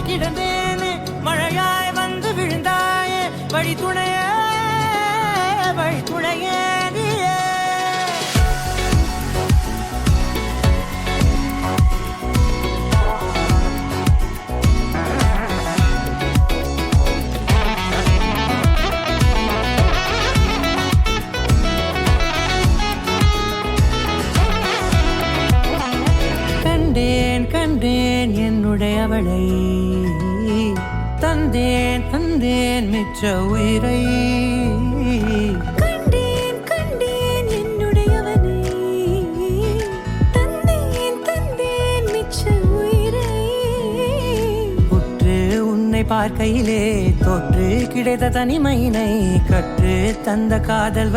கிடந்தேனே மழையாய் வந்து விழுந்தாயே வழித்துணையே வழித்துணையே நீயே. கண்டேன் கண்டேன் என்னுடையவளை தந்தேன் தந்தேன் மிச்ச உயிரை. கண்டேன் கண்டேன் என்னுடையவனை தந்தேன் தந்தேன் மிச்ச உயிரை. உற்று உன்னை பார்க்கையிலே தொற்று கிடைத்த தனிமையினை கற்று தந்த காதல்